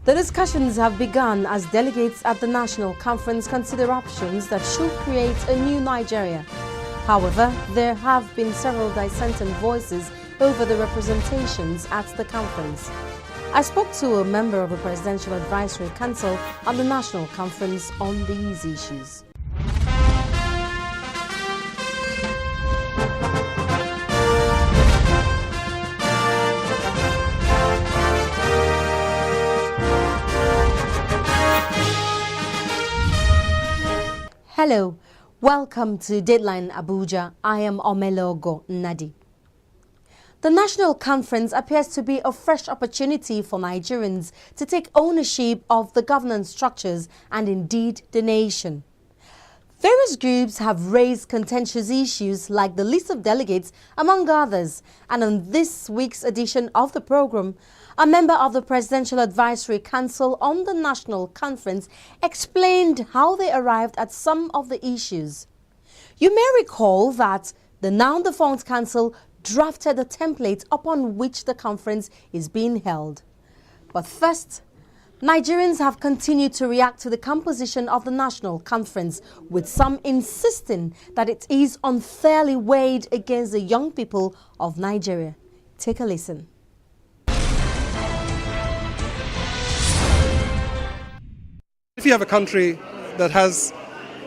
The discussions have begun as delegates at the National Conference consider options that should create a new Nigeria. However, there have been several dissenting voices over the representations at the conference. I spoke to a member of the Presidential Advisory Council on the National Conference on these issues. Hello, welcome to Dateline Abuja. I am Omelogo Nadi. The National Conference appears to be a fresh opportunity for Nigerians to take ownership of the governance structures and indeed the nation. Various groups have raised contentious issues like the list of delegates, among others, and on this week's edition of the program, a member of the Presidential Advisory Council on the National Conference explained how they arrived at some of the issues. You may recall that the now-defunct council drafted a template upon which the conference is being held. But first, Nigerians have continued to react to the composition of the National Conference, with some insisting that it is unfairly weighed against the young people of Nigeria. Take a listen. If you have a country that has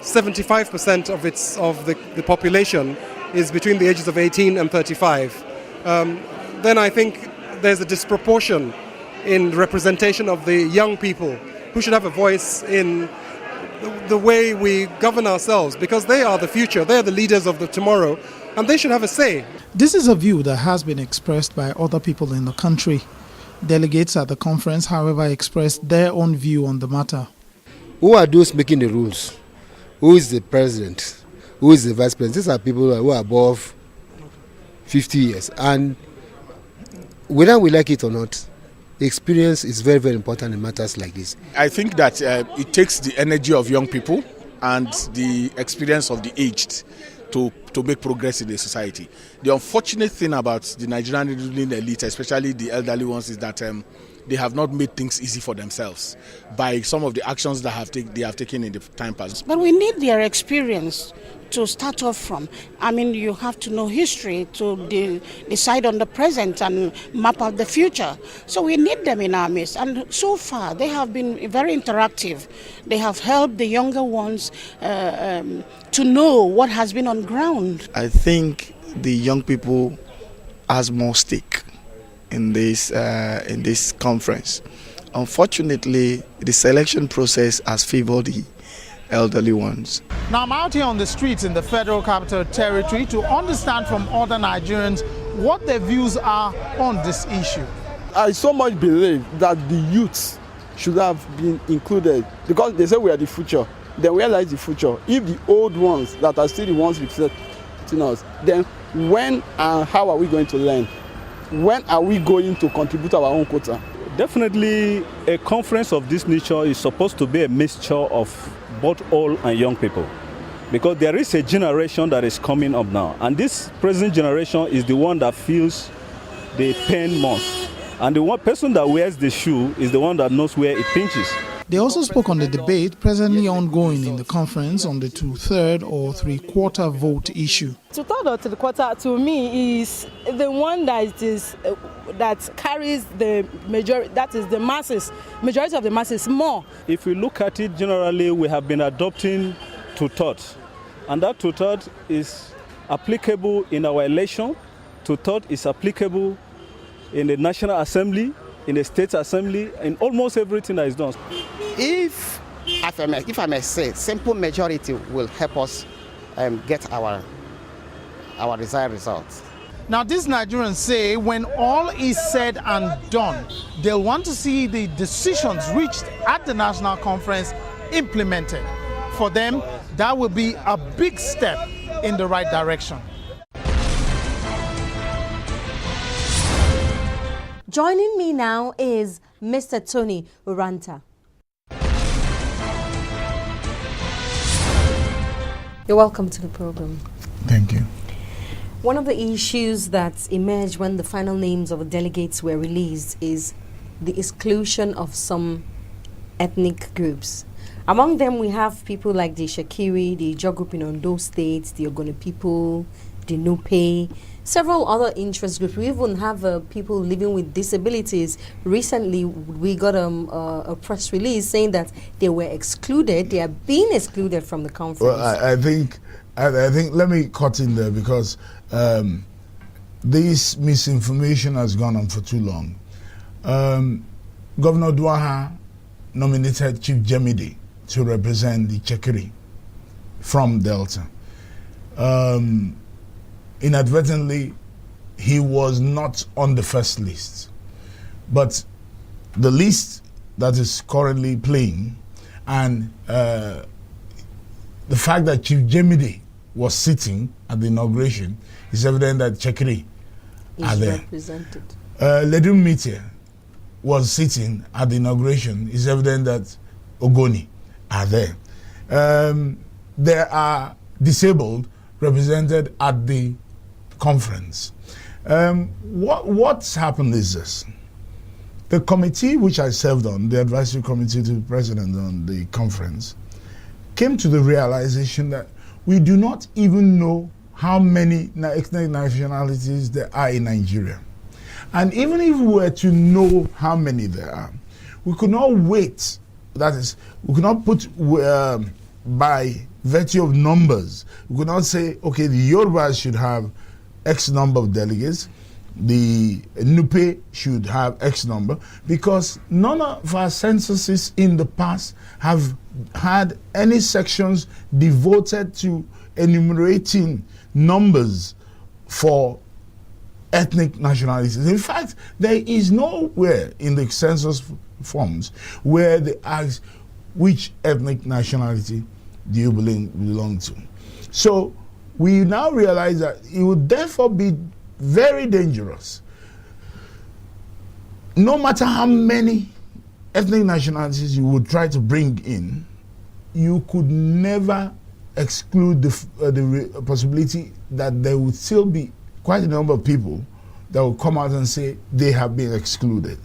75% of the population is between the ages of 18 and 35, then I think there's a disproportion in representation of the young people who should have a voice in the way we govern ourselves, because they are the future, they're the leaders of the tomorrow, and they should have a say. This is a view that has been expressed by other people in the country. Delegates at the conference, however, expressed their own view on the matter. Who are those making the rules? Who is the president? Who is the vice president? These are people who are above 50 years. And whether we like it or not, the experience is very, very important in matters like this. I think that it takes the energy of young people and the experience of the aged to make progress in the society. The unfortunate thing about the Nigerian ruling elite, especially the elderly ones, is that they have not made things easy for themselves by some of the actions that they have taken in the time past. But we need their experience to start off from. I mean, you have to know history to decide on the present and map out the future. So we need them in our midst. And so far, they have been very interactive. They have helped the younger ones to know what has been on ground. I think the young people has more stake in this conference. Unfortunately, the selection process has favored the elderly ones. Now I'm out here on the streets in the Federal Capital Territory to understand from other Nigerians what their views are on this issue. I so much believe that the youths should have been included, because they say we are the future. Then we realize the future. If the old ones that are still the ones representing us, then when and how are we going to learn? When are we going to contribute our own quota? Definitely, a conference of this nature is supposed to be a mixture of both old and young people, because there is a generation that is coming up now, and this present generation is the one that feels the pain most, and the one person that wears the shoe is the one that knows where it pinches. They also spoke on the debate presently ongoing in the conference on the 2/3 or 3/4 vote issue. 2/3 or 3/4 to me is the one that carries the majority, that is the majority of the masses more. If we look at it generally, we have been adopting 2/3, and that 2/3 is applicable in our election. 2/3 is applicable in the National Assembly, in the State Assembly, in almost everything that is done. If I may say, simple majority will help us get our desired results. Now these Nigerians say when all is said and done, they'll want to see the decisions reached at the National Conference implemented. For them, that will be a big step in the right direction. Joining me now is Mr. Tony Uranta. You're welcome to the program. Thank you. One of the issues that emerged when the final names of the delegates were released is the exclusion of some ethnic groups. Among them, we have people like the Shakiri, the Ijaw group in Ondo State, the Ogoni people, the Nupe, several other interest groups. We even have people living with disabilities. Recently, we got a press release saying that they were excluded. They are being excluded from the conference. Well, I think let me cut in there because this misinformation has gone on for too long. Governor Duaha nominated Chief Jemide to represent the Chekiri from Delta. Inadvertently, he was not on the first list. But the list that is currently playing and the fact that Chief Jemide was sitting at the inauguration is evident that Chekiri are there. Represented. Ledum Mitie was sitting at the inauguration. It's evident that Ogoni are there. There are disabled represented at the conference. What's happened is this. The committee which I served on, the advisory committee to the president on the conference, came to the realization that we do not even know how many ethnic nationalities there are in Nigeria. And even if we were to know how many there are, we could not wait. That is, we could not put by virtue of numbers. We could not say, okay, the Yorubas should have X number of delegates, the Nupe should have X number, because none of our censuses in the past have had any sections devoted to enumerating numbers for ethnic nationalities. In fact, there is nowhere in the census forms where they ask which ethnic nationality do you belong to. So we now realize that it would therefore be very dangerous. No matter how many ethnic nationalities you would try to bring in, you could never exclude the possibility that there would still be quite a number of people that will come out and say they have been excluded.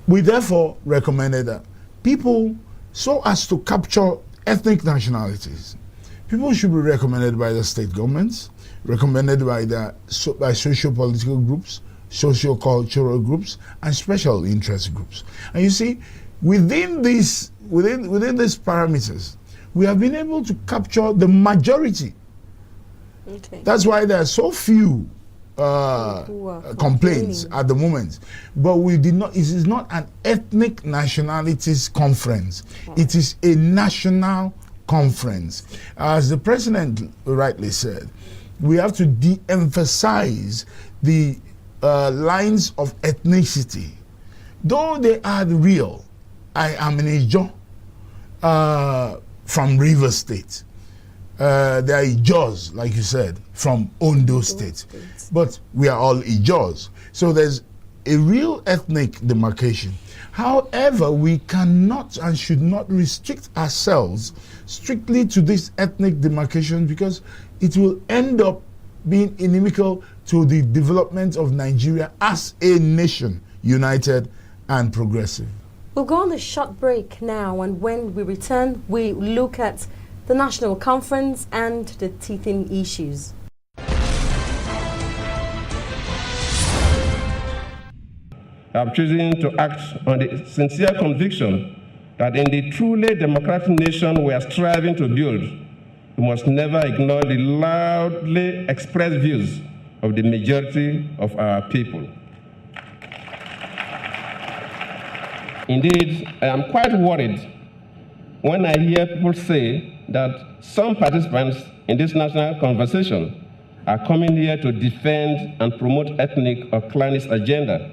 We therefore recommended that people, so as to capture ethnic nationalities, people should be recommended by the state governments, recommended by socio-political groups, socio-cultural groups, and special interest groups. And you see, within these parameters, we have been able to capture the majority. Okay. That's why there are so few complaints at the moment. But we did not. It is not an ethnic nationalities conference. It is a national conference. As the president rightly said, we have to de-emphasize the lines of ethnicity. Though they are real, I am an Ijaw from Rivers State. There are Ijaws, like you said, from Ondo State. But we are all Ijaws. So there's a real ethnic demarcation. However, we cannot and should not restrict ourselves strictly to this ethnic demarcation, because it will end up being inimical to the development of Nigeria as a nation, united and progressive. We'll go on a short break now, and when we return, we look at the National Conference and the teething issues. I have chosen to act on the sincere conviction that in the truly democratic nation we are striving to build, we must never ignore the loudly expressed views of the majority of our people. Indeed, I am quite worried when I hear people say that some participants in this national conversation are coming here to defend and promote ethnic or clannish agenda.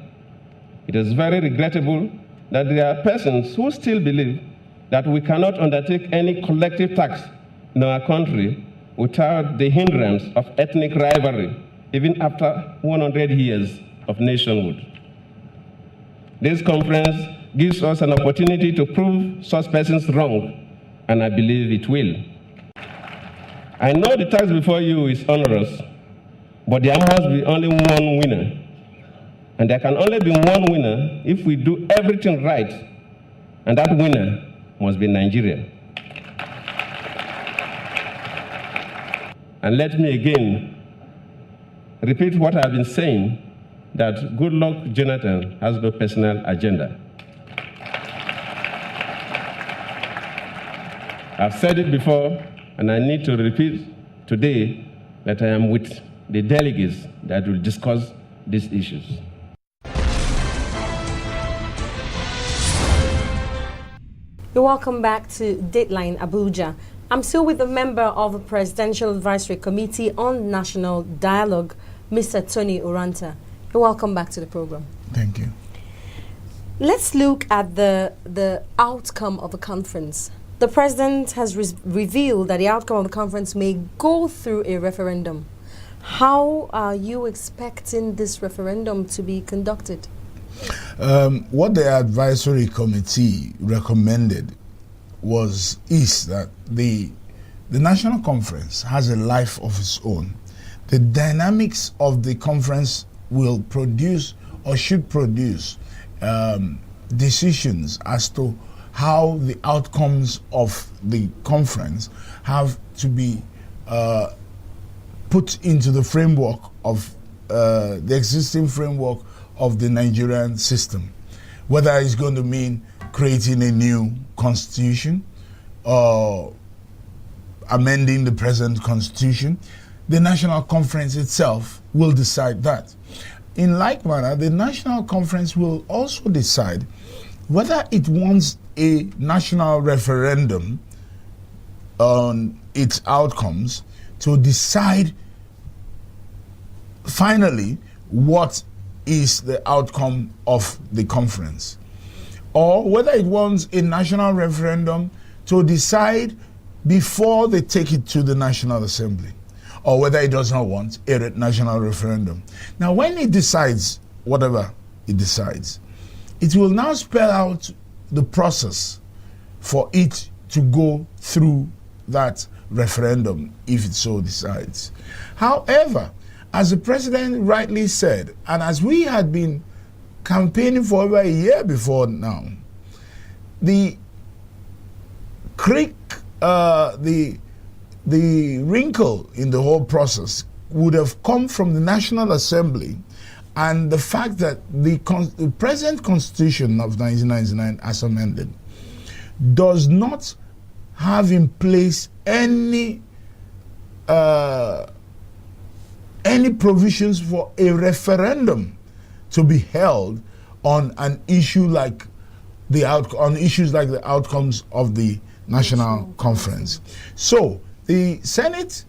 It is very regrettable that there are persons who still believe that we cannot undertake any collective task in our country without the hindrance of ethnic rivalry, even after 100 years of nationhood. This conference gives us an opportunity to prove such persons wrong, and I believe it will. I know the task before you is onerous, but there must be only one winner, And there can only be one winner if we do everything right, and that winner must be Nigeria. And let me again repeat what I've been saying, that Goodluck Jonathan has no personal agenda. I've said it before, and I need to repeat today that I am with the delegates that will discuss these issues. You're welcome back to Dateline Abuja. I'm still with a member of the Presidential Advisory Committee on National Dialogue, Mr. Tony Uranta. You're welcome back to the program. Thank you. Let's look at the outcome of the conference. The president has revealed that the outcome of the conference may go through a referendum. How are you expecting this referendum to be conducted? What the advisory committee recommended is that the National Conference has a life of its own. The dynamics of the conference will produce or should produce decisions as to how the outcomes of the conference have to be put into the framework of the existing framework of the Nigerian system. Whether it's going to mean creating a new constitution or amending the present constitution, the National Conference itself will decide that. In like manner, the National Conference will also decide whether it wants a national referendum on its outcomes to decide finally what is the outcome of the conference, or whether it wants a national referendum to decide before they take it to the National Assembly, or whether it does not want a national referendum. Now, when it decides whatever it decides, it will now spell out the process for it to go through that referendum if it so decides. However, as the president rightly said, and as we had been campaigning for over a year before now, the wrinkle in the whole process would have come from the National Assembly and the fact that the present Constitution of 1999, as amended, does not have in place any provisions for a referendum to be held on an issue like the outcomes of the National Conference. So the Senate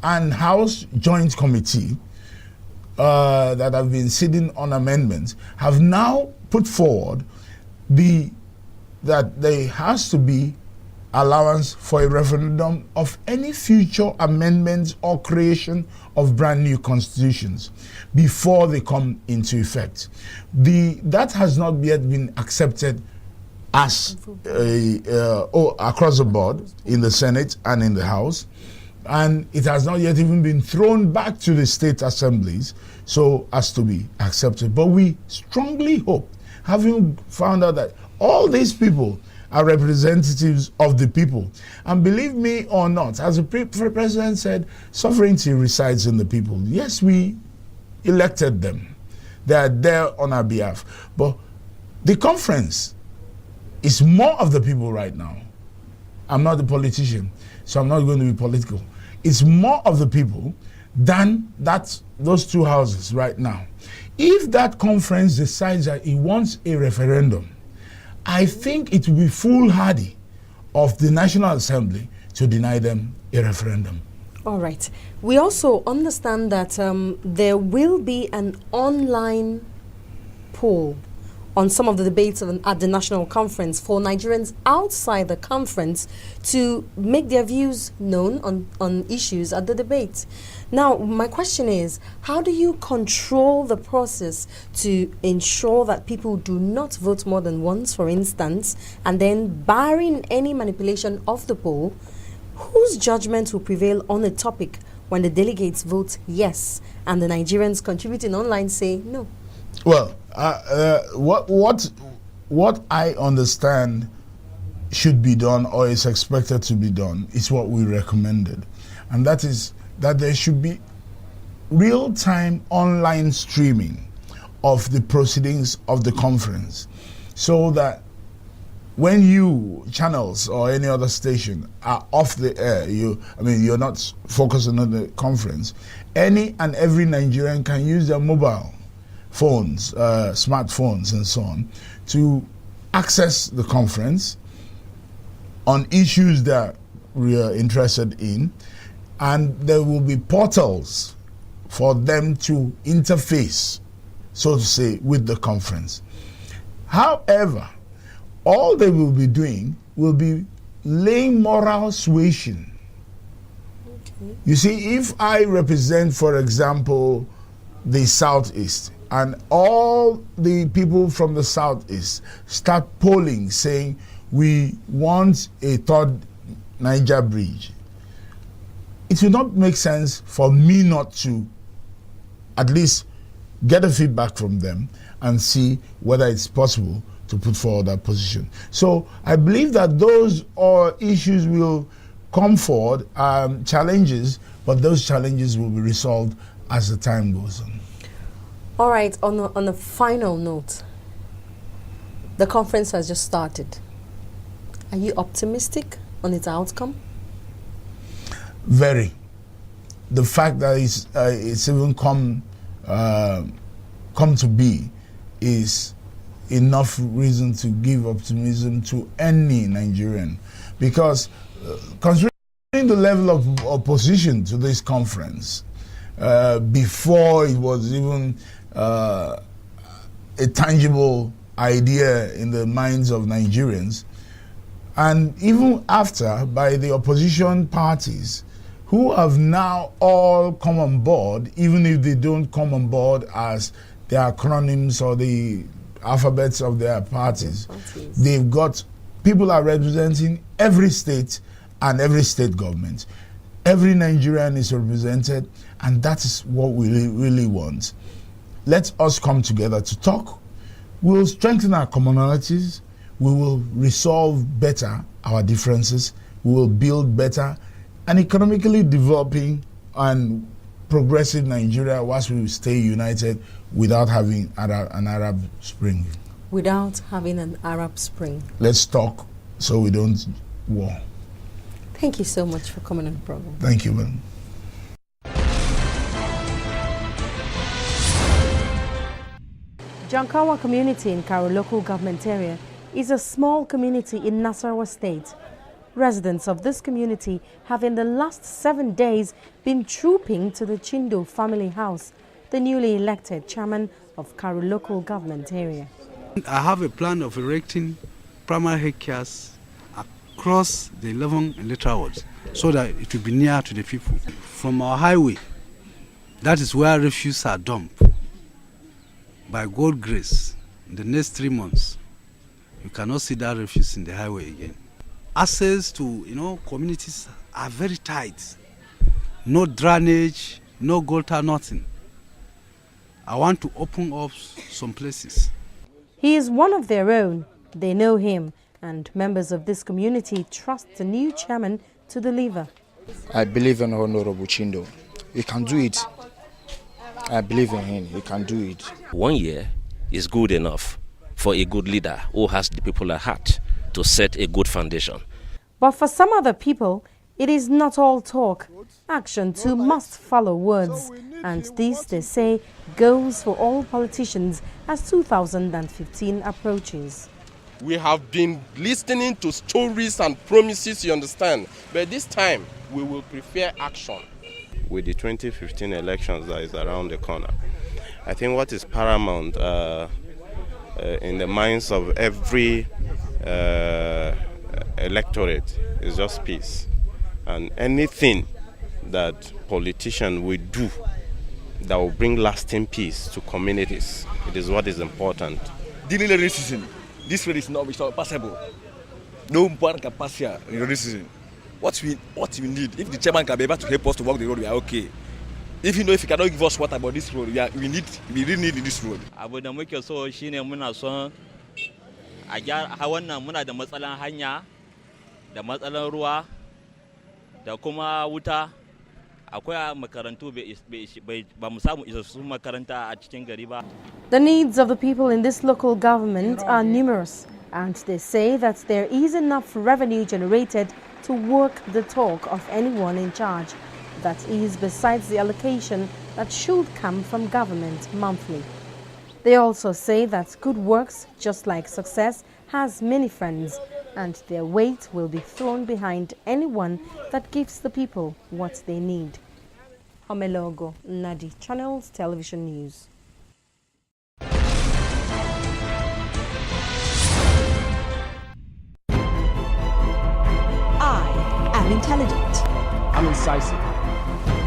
and House Joint Committee that have been sitting on amendments have now put forward that there has to be allowance for a referendum of any future amendments or creation of brand new constitutions before they come into effect. That has not yet been accepted as across the board in the Senate and in the House, and it has not yet even been thrown back to the state assemblies so as to be accepted. But we strongly hope, having found out that all these people are representatives of the people. And believe me or not, as the president said, sovereignty resides in the people. Yes, we elected them. They are there on our behalf. But the conference is more of the people right now. I'm not a politician, so I'm not going to be political. It's more of the people than those two houses right now. If that conference decides that it wants a referendum, I think it will be foolhardy of the National Assembly to deny them a referendum. All right. We also understand that there will be an online poll on some of the debates at the National Conference for Nigerians outside the conference to make their views known on issues at the debate. Now, my question is, how do you control the process to ensure that people do not vote more than once, for instance, and then barring any manipulation of the poll, whose judgment will prevail on a topic when the delegates vote yes and the Nigerians contributing online say no? Well, what I understand should be done or is expected to be done is what we recommended, and that is that there should be real-time online streaming of the proceedings of the conference, so that when you channels or any other station are off the air, you're not focusing on the conference, any and every Nigerian can use their mobile phones, smartphones and so on, to access the conference on issues that we are interested in, and there will be portals for them to interface, so to say, with the conference. However, all they will be doing will be laying moral suasion. Okay. You see, if I represent, for example, the Southeast, and all the people from the Southeast start polling saying we want a third Niger bridge, it will not make sense for me not to at least get a feedback from them and see whether it's possible to put forward that position. So I believe that those issues will come forward, challenges, but those challenges will be resolved as the time goes on. All right, on a final note, the conference has just started. Are you optimistic on its outcome? Very. The fact that it's even come to be is enough reason to give optimism to any Nigerian, because considering the level of opposition to this conference before it was even a tangible idea in the minds of Nigerians, and even after by the opposition parties, who have now all come on board, even if they don't come on board as the acronyms or the alphabets of their parties. They've got people are representing every state and every state government. Every Nigerian is represented, and that is what we really want. Let us come together to talk. We'll strengthen our commonalities. We will resolve better our differences. We will build better an economically developing and progressive Nigeria whilst we stay united without having an Arab Spring. Without having an Arab Spring. Let's talk so we don't war. Thank you so much for coming on the program. Thank you, man. Jankawa community in Karo local government area is a small community in Nasarawa state. Residents of this community have in the last 7 days been trooping to the Chindo family house, the newly elected chairman of Karo local government area. I have a plan of erecting primary health cares across the 11 electoral wards so that it will be near to the people. From our highway, that is where refuse are dumped. By God's grace, in the next 3 months, you cannot see that refuse in the highway again. Access to communities are very tight. No drainage, no gutter, nothing. I want to open up some places. He is one of their own. They know him, and members of this community trust the new chairman to deliver. I believe in Honorable Chindo. He can do it. I believe in him. He can do it. 1 year is good enough for a good leader who has the people at heart to set a good foundation. But for some other people, it is not all talk. Action too must follow words. And this, they say, goes for all politicians as 2015 approaches. We have been listening to stories and promises, you understand. But this time, we will prefer action. With the 2015 elections that is around the corner, I think what is paramount in the minds of every electorate is just peace. And anything that politicians will do that will bring lasting peace to communities, it is what is important. Dealing with racism, this way is not possible. No one can pass here in racism. What we need, if the chairman can be able to help us to walk the road, we are okay. Even though if you cannot give us water about this road, we really need this road. Abu da muke so shine muna son a gyara wannan muna da matsalan hanya da matsalan ruwa da kuma wuta akwai makarantu ba mu samu isassun makaranta a cikin gari ba. The needs of the people in this local government are numerous, and they say that there is enough revenue generated to work the talk of anyone in charge. That is besides the allocation that should come from government monthly. They also say that good works, just like success, has many friends, and their weight will be thrown behind anyone that gives the people what they need. Omelogo Nadi, Channels Television News. I am intelligent. I'm incisive.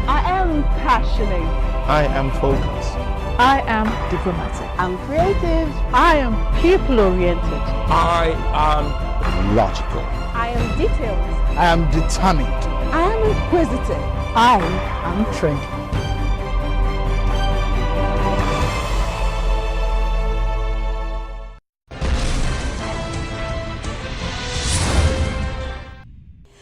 I am passionate. I am focused. I am diplomatic. I'm creative. I am people-oriented. I am logical. I am detailed. I am determined. I am inquisitive. I am trendy.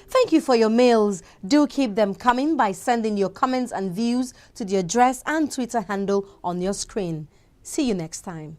Thank you for your mails. Do keep them coming by sending your comments and views to the address and Twitter handle on your screen. See you next time.